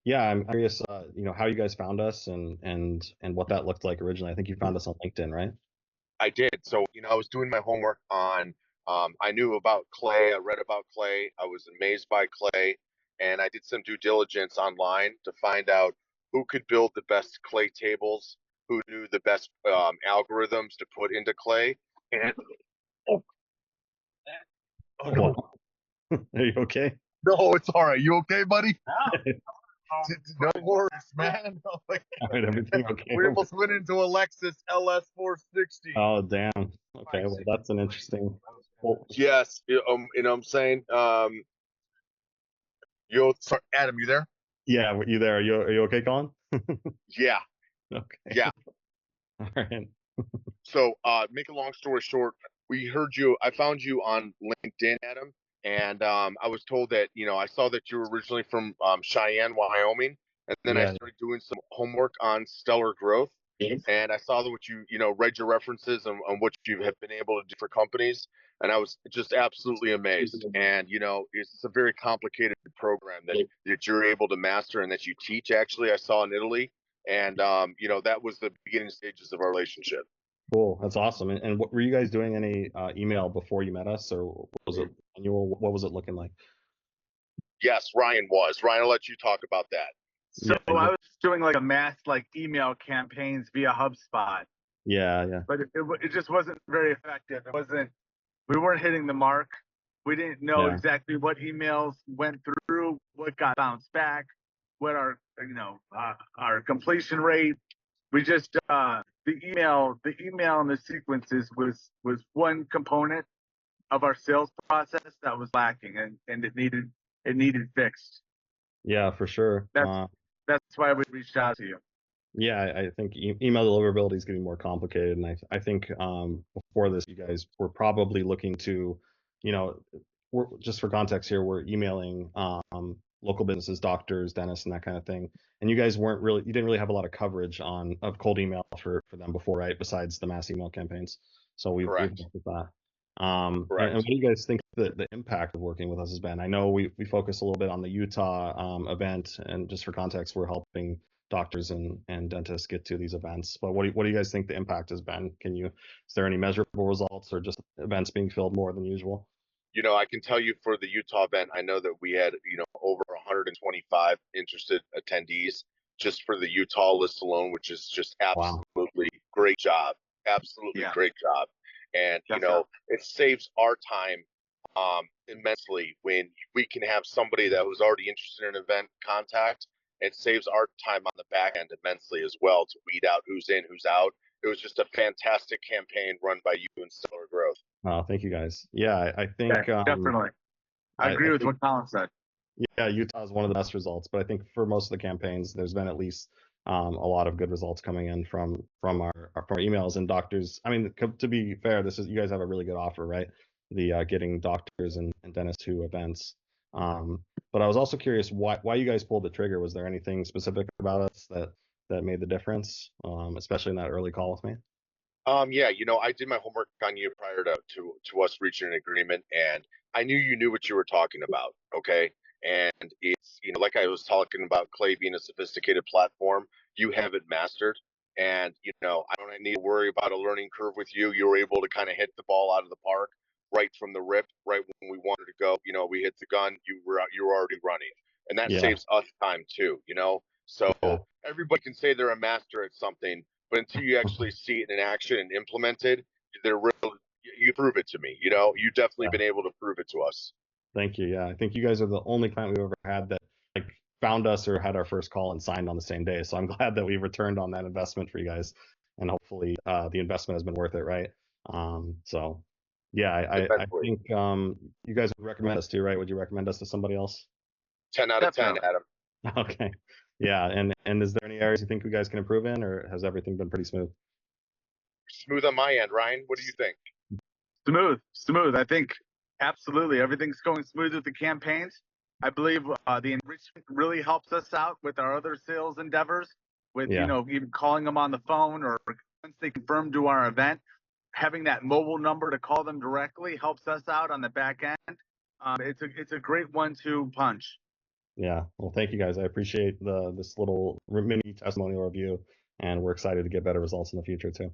Yeah, I'm curious, how you guys found us and what that looked like originally. I think you found us on LinkedIn, right? I did. So, I was doing my homework on, I knew about Clay. I read about Clay. I was amazed by Clay. And I did some due diligence online to find out who could build the best Clay tables, who knew the best algorithms to put into Clay. And, oh, oh Oh, no, wow. Are you okay? no, it's all right. You okay, buddy? All No worries, man. right, everything okay We over almost went into a Lexus LS 460. Oh, damn. Okay, well, that's an interesting. Well, Yes, you know what I'm saying? Sorry, Adam, you there? yeah, were you there? Are you okay, Colin? Yeah, Okay. yeah. All right. So, make a long story short, I found you on LinkedIn, Adam, and I was told that, I saw that you were originally from Cheyenne, Wyoming, and then I Yeah. started doing some homework on Stellar Growth, Yes. and I saw that read your references on what you have been able to do for companies, and I was just absolutely amazed. And, it's a very complicated program that you're able to master and that you teach, actually, I saw in Italy. And, that was the beginning stages of our relationship. Cool. That's awesome. And what were you guys doing any email before you met us, or was it annual? What was it looking like? Yes, Ryan was. Ryan, I'll let you talk about that. So Yeah. I was doing like a mass like email campaigns via HubSpot, Yeah. Yeah. but it just wasn't very effective. It wasn't. We weren't hitting the mark. We didn't know Yeah. exactly what emails went through, what got bounced back, what our completion rate. We just the email and the sequences was one component of our sales process that was lacking, and it needed fixed. Yeah, for sure. That's why we reached out to you. Yeah, I think email deliverability is getting more complicated, and I think before this, you guys were probably looking to, you know, just for context here, we're emailing local businesses, doctors, dentists, and that kind of thing. And you guys you didn't really have a lot of coverage of cold email for them before, right? Besides the mass email campaigns. So we've Correct. looked at that. And what Correct. do you guys think the impact of working with us has been? I know we focus a little bit on the Utah event, and just for context, we're helping doctors and dentists get to these events. But what do you guys think the impact has been? Is there any measurable results, or just events being filled more than usual? I can tell you for the Utah event, I know that we had, over 125 interested attendees just for the Utah list alone, which is just Wow. absolutely great job. Absolutely Yeah, great job. And, definitely. it saves our time immensely when we can have somebody that was already interested in an event contact. It saves our time on the back end immensely as well to weed out who's in, who's out. It was just a fantastic campaign run by you and Stellar Growth. Thank you guys. Yeah, I Yeah, think definitely. I I agree with think what Colin said. yeah, Utah is one of the best results, but I think for most of the campaigns, there's been at least a lot of good results coming in from our emails and doctors. I mean, to be fair, you guys have a really good offer, right? The getting doctors and dentists to events. But I was also curious why you guys pulled the trigger. Was there anything specific about us that made the difference, especially in that early call with me? Yeah, I did my homework on you prior to us reaching an agreement, and I knew you knew what you were talking about. Okay, and it's like I was talking about Clay being a sophisticated platform, you have it mastered, and I don't need to worry about a learning curve with you. You were able to kind of hit the ball out of the park right from the rip, right when we wanted to go. We hit the gun. You were already running, and that Yeah, saves us time too. So yeah. everybody can say they're a master at something, but until you actually see it in action and implemented, they're real. You prove it to me. You definitely been able to prove it to us. Thank you. Yeah, I think you guys are the only client we've ever had that like found us or had our first call and signed on the same day. So I'm glad that we returned on that investment for you guys, and hopefully the investment has been worth it, right? So yeah, I Immensely. think you guys would recommend us to, right? Would you recommend us to somebody else? 10 out of 10, Definitely. Adam. Okay. Yeah, and is there any areas you think you guys can improve in, or has everything been pretty smooth? Smooth on my end, Ryan. What do you think? Smooth, smooth. I think absolutely everything's going smooth with the campaigns. I believe the enrichment really helps us out with our other sales endeavors, with Yeah. even calling them on the phone, or once they confirm to our event, having that mobile number to call them directly helps us out on the back end. It's a great 1-2 punch. Yeah. Well, thank you guys. I appreciate this little mini testimonial review, and we're excited to get better results in the future too.